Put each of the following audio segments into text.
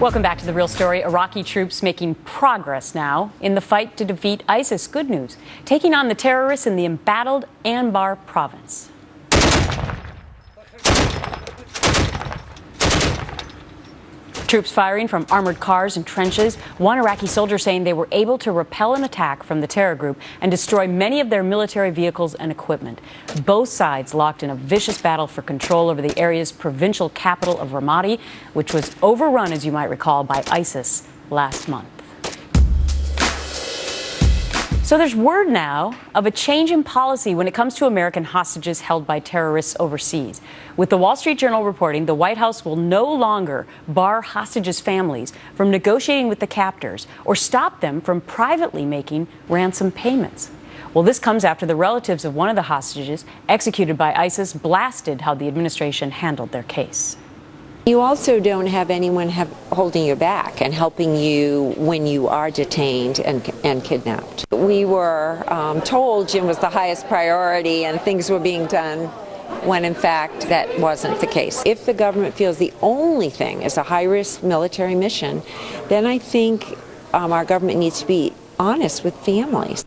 Welcome back to The Real Story. Iraqi troops making progress now in the fight to defeat ISIS. Good news. Taking on the terrorists in the embattled Anbar province. Troops firing from armored cars and trenches. One Iraqi soldier saying they were able to repel an attack from the terror group and destroy many of their military vehicles and equipment. Both sides locked in a vicious battle for control over the area's provincial capital of Ramadi, which was overrun, as you might recall, by ISIS last month. So there's word now of a change in policy when it comes to American hostages held by terrorists overseas. With the Wall Street Journal reporting, the White House will no longer bar hostages' families from negotiating with the captors or stop them from privately making ransom payments. Well, this comes after the relatives of one of the hostages executed by ISIS blasted how the administration handled their case. You also don't have anyone holding you back and helping you when you are detained and kidnapped. We were told Jim was the highest priority and things were being done when in fact that wasn't the case. If the government feels the only thing is a high-risk military mission, then I think our government needs to be honest with families.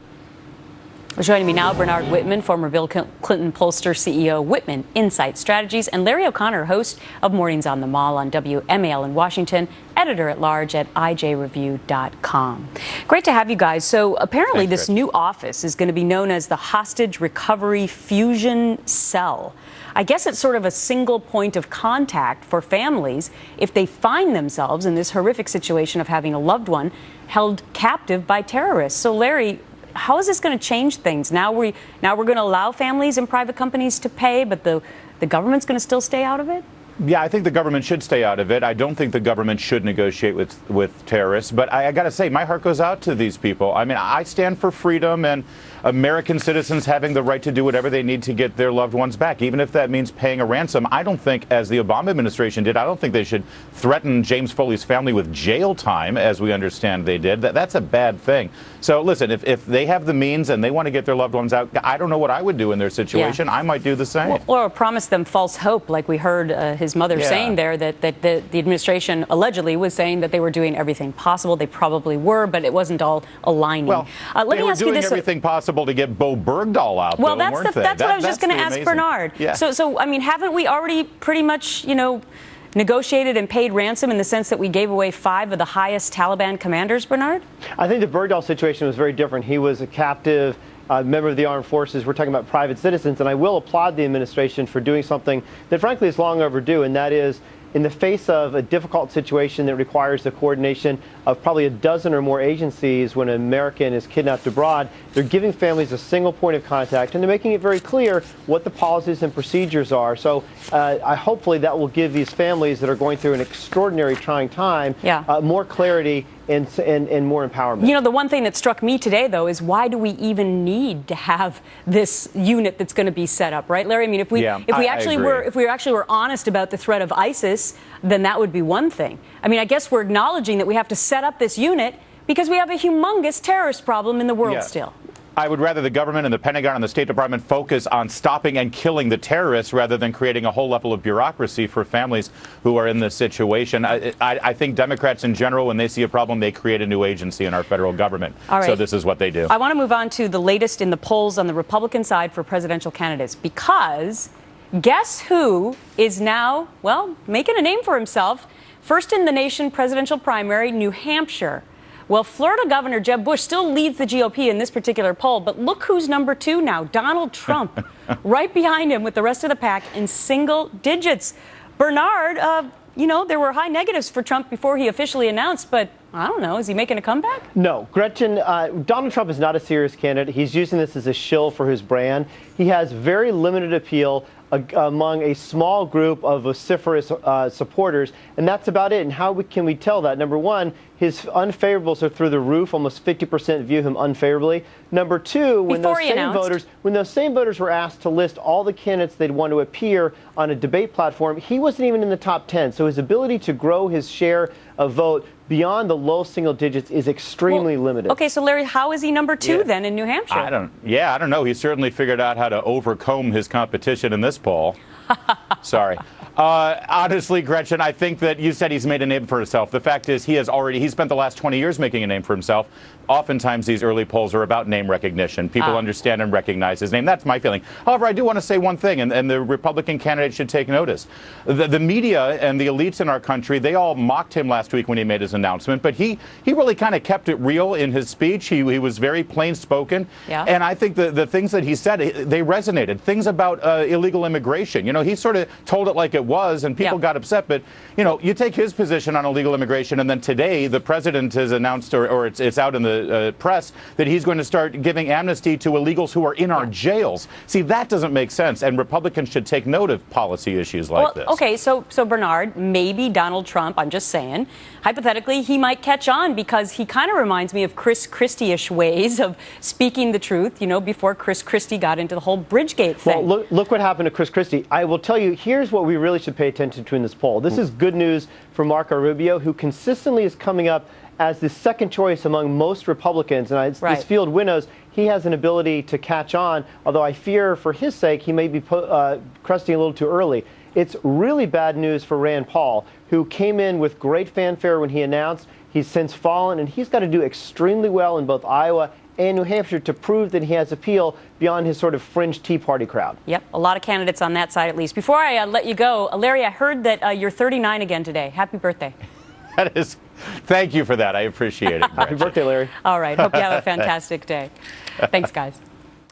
Joining me now, Bernard Whitman, former Bill Clinton pollster, CEO, Whitman Insight Strategies, and Larry O'Connor, host of Mornings on the Mall on WMAL in Washington, editor-at-large at IJReview.com. Great to have you guys. So apparently this new office is going to be known as the Hostage Recovery Fusion Cell. I guess it's sort of a single point of contact for families if they find themselves in this horrific situation of having a loved one held captive by terrorists. So Larry, how is this going to change things? Now we're going to allow families and private companies to pay, but the government's going to still stay out of it? Yeah, I think the government should stay out of it. I don't think the government should negotiate with terrorists. But I got to say, my heart goes out to these people. I mean, I stand for freedom and American citizens having the right to do whatever they need to get their loved ones back, even if that means paying a ransom. I don't think, as the Obama administration did, I don't think they should threaten James Foley's family with jail time, as we understand they did. That's a bad thing. So listen, if they have the means and they want to get their loved ones out, I don't know what I would do in their situation. Yeah. I might do the same. Or promise them false hope, like we heard his mother saying there, that the administration allegedly was saying that they were doing everything possible. They probably were, but it wasn't all aligning. Well, let me ask you this. Everything possible to get Bo Bergdahl out. Well, that's what I was just going to ask Bernard. Yeah. So I mean, haven't we already pretty much, negotiated and paid ransom in the sense that we gave away 5 of the highest Taliban commanders, Bernard? I think the Bergdahl situation was very different. He was a captive member of the armed forces. We're talking about private citizens, and I will applaud the administration for doing something that frankly is long overdue, and that is, in the face of a difficult situation that requires the coordination of probably a dozen or more agencies when an American is kidnapped abroad, they're giving families a single point of contact, and they're making it very clear what the policies and procedures are. So hopefully that will give these families that are going through an extraordinary trying time more clarity and more empowerment. The one thing that struck me today, though, is why do we even need to have this unit that's going to be set up, right, Larry? I mean, if we actually were honest about the threat of ISIS, then that would be one thing. I mean, I guess we're acknowledging that we have to set up this unit because we have a humongous terrorist problem in the world still. I would rather the government and the Pentagon and the State Department focus on stopping and killing the terrorists rather than creating a whole level of bureaucracy for families who are in this situation. I think Democrats in general, when they see a problem, they create a new agency in our federal government. All right. So this is what they do. I want to move on to the latest in the polls on the Republican side for presidential candidates, because guess who is now, making a name for himself? First in the nation presidential primary, New Hampshire. Well, Florida Governor Jeb Bush still leads the GOP in this particular poll, but look who's number 2 now, Donald Trump, right behind him with the rest of the pack in single digits. Bernard, there were high negatives for Trump before he officially announced, but I don't know, is he making a comeback? No, Gretchen, Donald Trump is not a serious candidate. He's using this as a shill for his brand. He has very limited appeal among a small group of vociferous supporters, and that's about it. And how can we tell that? Number one, his unfavorables are through the roof. Almost 50% view him unfavorably. Number two, when those same voters were asked to list all the candidates they'd want to appear on a debate platform, he wasn't even in the top 10. So his ability to grow his share of vote beyond the low single digits is extremely limited. Okay, so Larry, how is he number 2 then in New Hampshire? I don't know. He certainly figured out how to overcome his competition in this poll. Sorry. Honestly, Gretchen, I think that you said he's made a name for himself. The fact is he spent the last 20 years making a name for himself. Oftentimes these early polls are about name recognition. People understand and recognize his name. That's my feeling. However, I do want to say one thing, and the Republican candidate should take notice. The media and the elites in our country, they all mocked him last week when he made his announcement, but he really kind of kept it real in his speech. He was very plain spoken. Yeah. And I think the things that he said, they resonated. Things about illegal immigration. You know, he sort of told it like it was, and people got upset. But, you know, you take his position on illegal immigration, and then today the president has announced, or it's out in the press, that he's going to start giving amnesty to illegals who are in our jails. See, that doesn't make sense, and Republicans should take note of policy issues like this. Okay, so Bernard, maybe Donald Trump, I'm just saying, hypothetically, he might catch on because he kind of reminds me of Chris Christie-ish ways of speaking the truth, you know, before Chris Christie got into the whole Bridgegate thing. Well, look what happened to Chris Christie. I will tell you, here's what we really should pay attention to in this poll. This is good news for Marco Rubio, who consistently is coming up as the second choice among most Republicans. And this field winnows, he has an ability to catch on, although I fear for his sake he may be cresting a little too early. It's really bad news for Rand Paul, who came in with great fanfare when he announced. He's since fallen, and he's got to do extremely well in both Iowa and New Hampshire to prove that he has appeal beyond his sort of fringe Tea Party crowd. Yep, a lot of candidates on that side at least. Before I let you go, Larry, I heard that you're 39 again today. Happy birthday. That is, thank you for that. I appreciate it. Happy birthday, Larry. All right, hope you have a fantastic day. Thanks, guys.